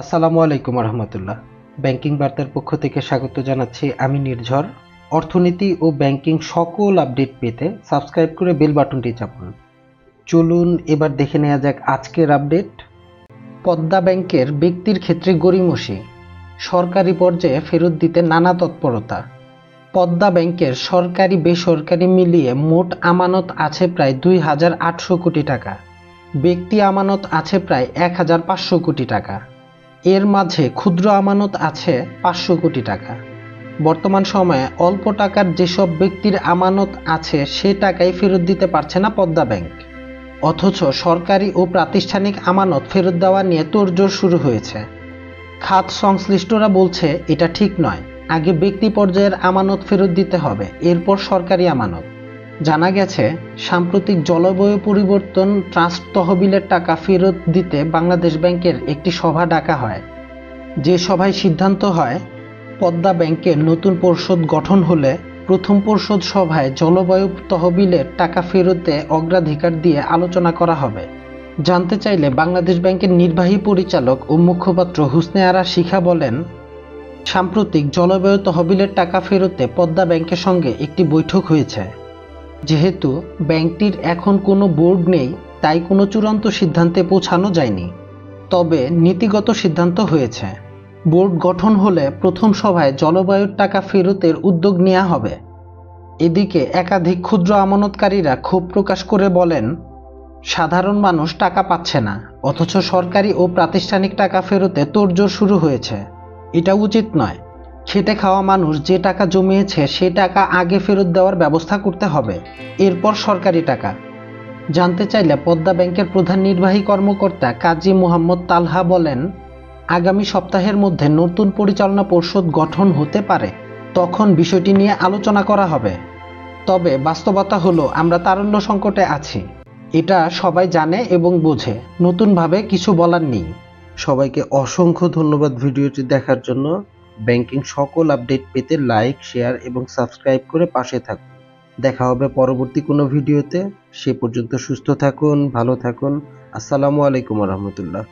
আসসালামু আলাইকুম রহমতুল্লাহ। ব্যাংকিং বার্তার পক্ষ থেকে স্বাগত জানাচ্ছি আমি নির্ঝর। অর্থনীতি ও ব্যাংকিং সকল আপডেট পেতে সাবস্ক্রাইব করে বেল বাটনটি চাপুন। চলুন এবার দেখে নেওয়া যাক আজকের আপডেট। পদ্মা ব্যাংকের ব্যক্তির ক্ষেত্রে গড়িমসি, সরকারি পর্যায়ে ফেরত দিতে নানা তৎপরতা। পদ্মা ব্যাংকের সরকারি বেসরকারি মিলিয়ে মোট আমানত আছে প্রায় ২,৮০০ কোটি টাকা, ব্যক্তি আমানত আছে প্রায় ১,৫০০ কোটি টাকা। এর মাঝে ক্ষুদ্র আমানত আছে ৫০০ কোটি টাকা। বর্তমান সময়ে অল্প টাকার যেসব ব্যক্তির আমানত আছে সে টাকাই ফেরত দিতে পারছে না পদ্মা ব্যাংক। অথচ সরকারি ও প্রাতিষ্ঠানিক আমানত ফেরত দেওয়া নিয়ে তোড়জোড় শুরু হয়েছে। খাত সংশ্লিষ্টরা বলছে এটা ঠিক নয়, আগে ব্যক্তি পর্যায়ের আমানত ফেরত দিতে হবে, এরপর সরকারি আমানত। জানা গেছে, সাম্প্রতিক জলবায়ু পরিবর্তন ট্রাস্ট তহবিলের টাকা ফেরত দিতে বাংলাদেশ ব্যাংকের একটি সভা ডাকা হয়। যে সভায় সিদ্ধান্ত হয়, পদ্মা ব্যাংকের নতুন পর্ষদ গঠন হলে প্রথম পর্ষদ সভায় জলবায়ু তহবিলের টাকা ফেরতে অগ্রাধিকার দিয়ে আলোচনা করা হবে। জানতে চাইলে বাংলাদেশ ব্যাংকের নির্বাহী পরিচালক ও মুখপাত্র হুসনে আরা শিখা বলেন, সাম্প্রতিক জলবায়ু তহবিলের টাকা ফেরতে পদ্মা ব্যাংকের সঙ্গে একটি বৈঠক হয়েছে। যেহেতু ব্যাংকটির এখন কোনো বোর্ড নেই, তাই কোনো চূড়ান্ত সিদ্ধান্তে পৌঁছানো যায়নি। তবে নীতিগত সিদ্ধান্ত হয়েছে, বোর্ড গঠন হলে প্রথম সভায় জলবায়ুর টাকা ফেরতের উদ্যোগ নেওয়া হবে। এদিকে একাধিক ক্ষুদ্র আমানতকারীরা ক্ষোভ প্রকাশ করে বলেন, সাধারণ মানুষ টাকা পাচ্ছে না, অথচ সরকারি ও প্রাতিষ্ঠানিক টাকা ফেরতে তোড়জোড় শুরু হয়েছে। এটা উচিত নয়। খেটে খাওয়া মানুষ যে টাকা জমিয়েছে সে টাকা আগে ফেরত দেওয়ার ব্যবস্থা করতে হবে, এরপর সরকারি টাকা। জানতে চাইলে পদ্মা ব্যাংকের প্রধান নির্বাহী কর্মকর্তা কাজী মোহাম্মদ তালহা বলেন, আগামী সপ্তাহের মধ্যে নতুন পরিচালনা পর্ষদ গঠন হতে পারে, তখন বিষয়টি নিয়ে আলোচনা করা হবে। তবে বাস্তবতা হলো আমরা তারল্য সংকটে আছি, এটা সবাই জানে এবং বোঝে, নতুনভাবে কিছু বলার নেই। সবাইকে অসংখ্য ধন্যবাদ ভিডিওটি দেখার জন্য। ব্যাংকিং সকল আপডেট পেতে লাইক, শেয়ার এবং সাবস্ক্রাইব করে পাশে থাকুন। দেখা হবে পরবর্তী কোনো ভিডিওতে। সে পর্যন্ত সুস্থ থাকুন, ভালো থাকুন। আসসালামু আলাইকুম রহমতুল্লাহ।